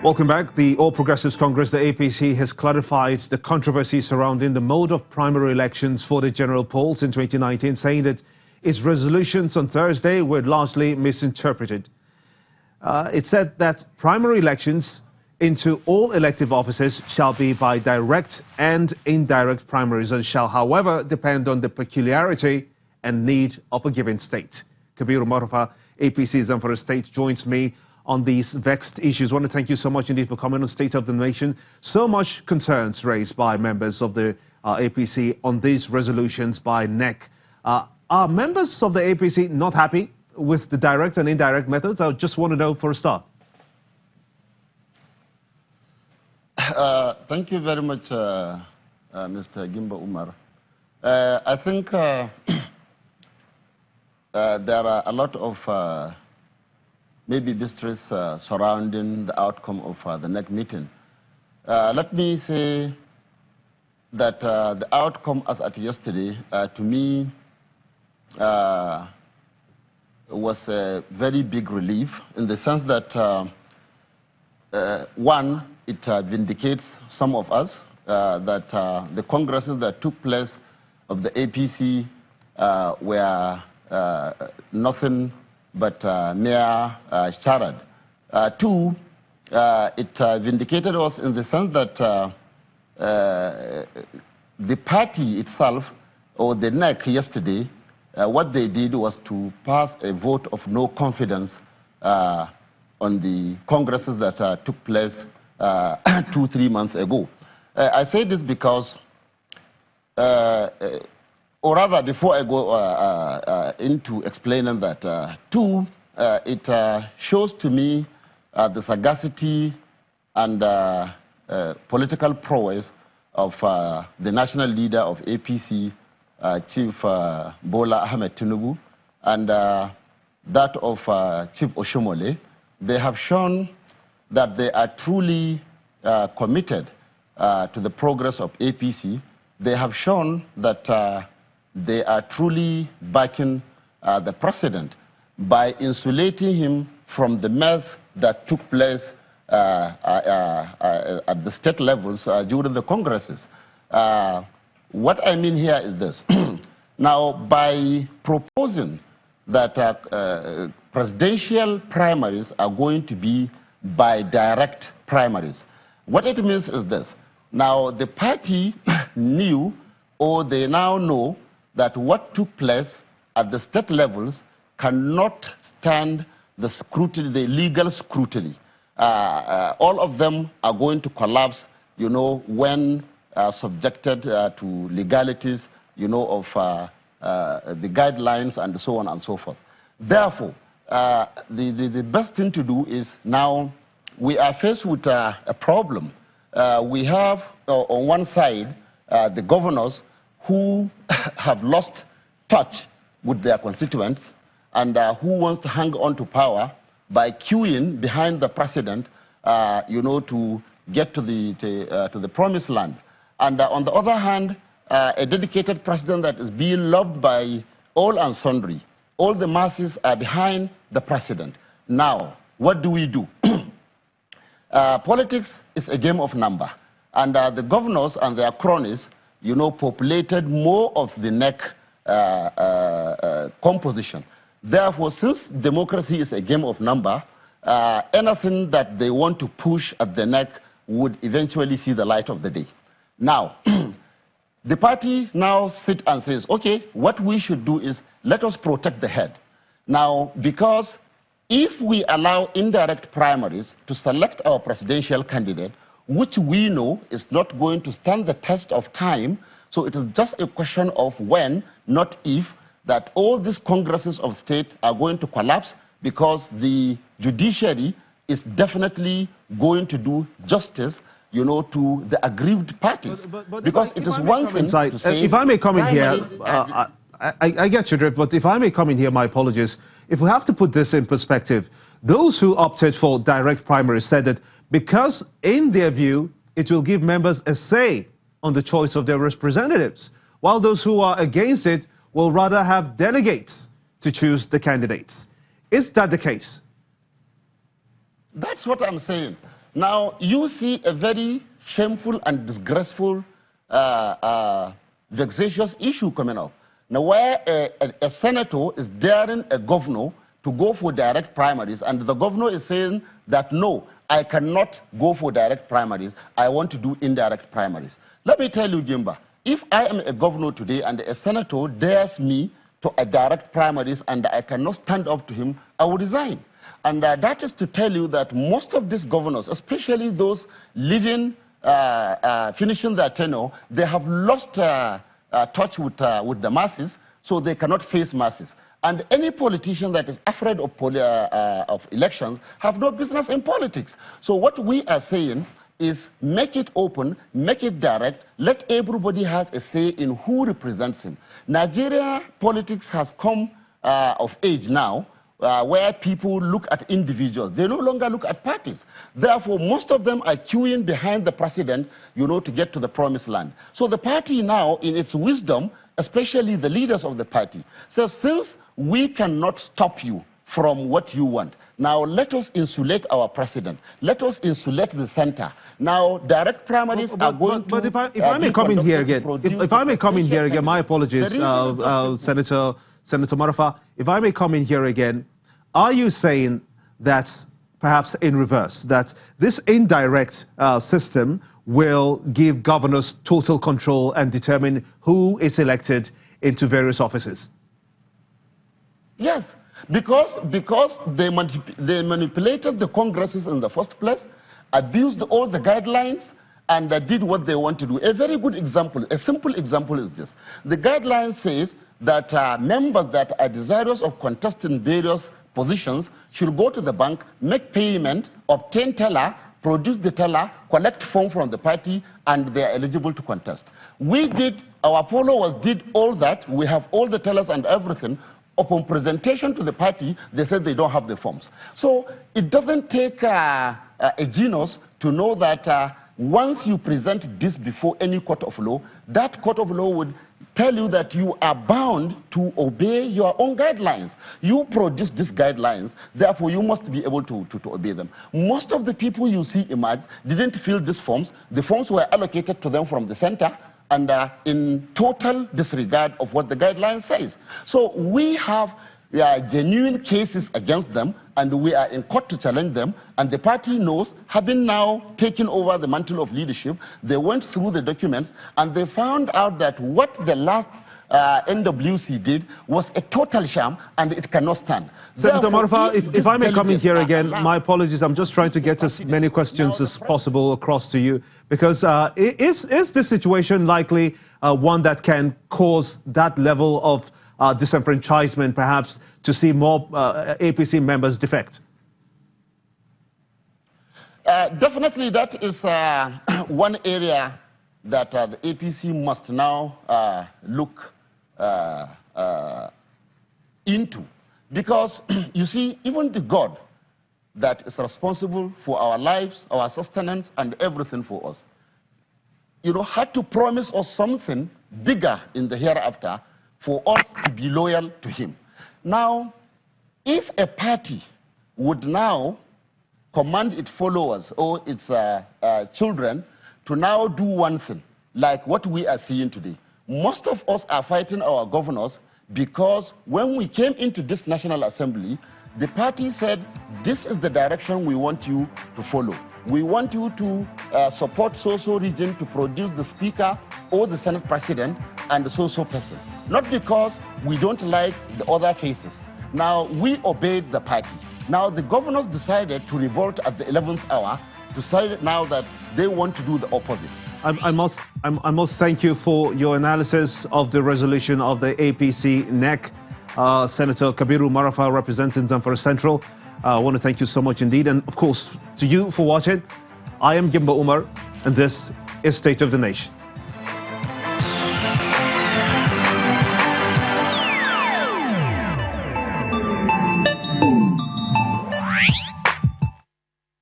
Welcome back. The All Progressives Congress, the APC, has clarified the controversy surrounding the mode of primary elections for the general polls in 2019, saying that its resolutions on Thursday were largely misinterpreted. It said that primary elections into all elective offices shall be by direct and indirect primaries and shall, however, depend on the peculiarity and need of a given state. Kabiru Morafa, APC Zamfara State, joins me on these vexed issues. I want to thank you so much indeed for coming on State of the Nation. So much concerns raised by members of the APC on these resolutions by NEC. Are members of the APC not happy with the direct and indirect methods? I just want to know for a start. Thank you very much, Mr. Gimba Umar. I think there are a lot of maybe mysteries surrounding the outcome of the NEC meeting. Let me say that the outcome as at yesterday, to me, was a very big relief in the sense that, one, it vindicates some of us that the congresses that took place of the APC were nothing but mere charade. Two, it vindicated us in the sense that the party itself, or the NEC yesterday, what they did was to pass a vote of no confidence on the congresses that took place 2-3 months ago. I say this because, or rather, before I go into explaining that, two, it shows to me the sagacity and political prowess of the national leader of APC, Chief Bola Ahmed Tinubu, and that of Chief Oshomole. They have shown that they are truly committed to the progress of APC. They have shown that they are truly backing the president by insulating him from the mess that took place at the state levels during the congresses. What I mean here is this. Now, by proposing that presidential primaries are going to be by direct primaries, what it means is this. Now, the party knew, or they now know, that what took place at the state levels cannot stand the scrutiny, the legal scrutiny. All of them are going to collapse, you know, when subjected to legalities, you know, of the guidelines and so on and so forth. Therefore, the best thing to do is now we are faced with a problem. We have on one side the governors who have lost touch with their constituents and who want to hang on to power by queuing behind the president, you know, to get to the promised land. And on the other hand, a dedicated president that is being loved by all and sundry. All the masses are behind the president. Now, what do we do? Politics is a game of number. And the governors and their cronies, you know, populated more of the NEC composition. Therefore, since democracy is a game of number, anything that they want to push at the NEC would eventually see the light of the day. Now, the party now sits and says, okay, what we should do is let us protect the head. Now, because if we allow indirect primaries to select our presidential candidate, which we know is not going to stand the test of time, so it is just a question of when, not if, that all these congresses of state are going to collapse because the judiciary is definitely going to do justice, you know, to the aggrieved parties. Because it is one thing to say... If I may come in here, I get your drift, but if I may come in here, my apologies. If we have to put this in perspective, those who opted for direct primaries said that because, in their view, it will give members a say on the choice of their representatives, while those who are against it will rather have delegates to choose the candidates. Is that the case? That's what I'm saying. Now, you see a very shameful and disgraceful, vexatious issue coming up. Now, where a senator is daring a governor to go for direct primaries, and the governor is saying that, no, I cannot go for direct primaries, I want to do indirect primaries. Let me tell you, Gimba, if I am a governor today and a senator dares me to a direct primaries and I cannot stand up to him, I will resign. And that is to tell you that most of these governors, especially those living, finishing their tenure, they have lost touch with the masses, so they cannot face masses. And any politician that is afraid of elections have no business in politics. So what we are saying is make it open, make it direct, let everybody has a say in who represents him. Nigeria politics has come of age now, where people look at individuals. They no longer look at parties. Therefore, most of them are queuing behind the president, to get to the promised land. So the party now, in its wisdom, especially the leaders of the party, says, since we cannot stop you from what you want, now let us insulate our president. Let us insulate the center. Now, direct primaries are going to... But if I may come in here again, if I may come in here again, my apologies, Senator Marafa, if I may come in here again, are you saying that, perhaps in reverse, that this indirect system will give governors total control and determine who is elected into various offices? Yes, because they manipulated the congresses in the first place, abused all the guidelines, and did what they want to do. A very good example, a simple example is this. The guideline says that members that are desirous of contesting various positions should go to the bank, make payment, obtain teller, produce the teller, collect form from the party, and they are eligible to contest. Our followers did all that. We have all the tellers and everything. Upon presentation to the party, they said they don't have the forms. So it doesn't take a genius to know that once you present this before any court of law, that court of law would tell you that you are bound to obey your own guidelines. You produce these guidelines, therefore you must be able to obey them. Most of the people you see emerge didn't fill these forms. The forms were allocated to them from the center, and in total disregard of what the guideline says. So we have genuine cases against them, and we are in court to challenge them, and the party knows, having now taken over the mantle of leadership, they went through the documents, and they found out that what the last NWC did was a total sham, and it cannot stand. Senator Marafa, if I may come in here again, my apologies, I'm just trying to get as many questions as possible across to you, because is this situation likely one that can cause that level of disenfranchisement, perhaps, to see more APC members defect? Definitely, that is one area that the APC must now look into. Because, you see, even the God that is responsible for our lives, our sustenance, and everything for us, had to promise us something bigger in the hereafter for us to be loyal to him. Now, if a party would now command its followers or its children to now do one thing, like what we are seeing today, most of us are fighting our governors because when we came into this National Assembly, the party said, this is the direction we want you to follow. We want you to support so-so region to produce the speaker or the Senate president and the so-so person. Not because we don't like the other faces. Now, we obeyed the party. Now, the governors decided to revolt at the 11th hour, decided now that they want to do the opposite. I must thank you for your analysis of the resolution of the APC NEC. Senator Kabiru Marafa, representing Zamfara Central. I want to thank you so much indeed. And of course, to you for watching. I am Gimba Umar, and this is State of the Nation.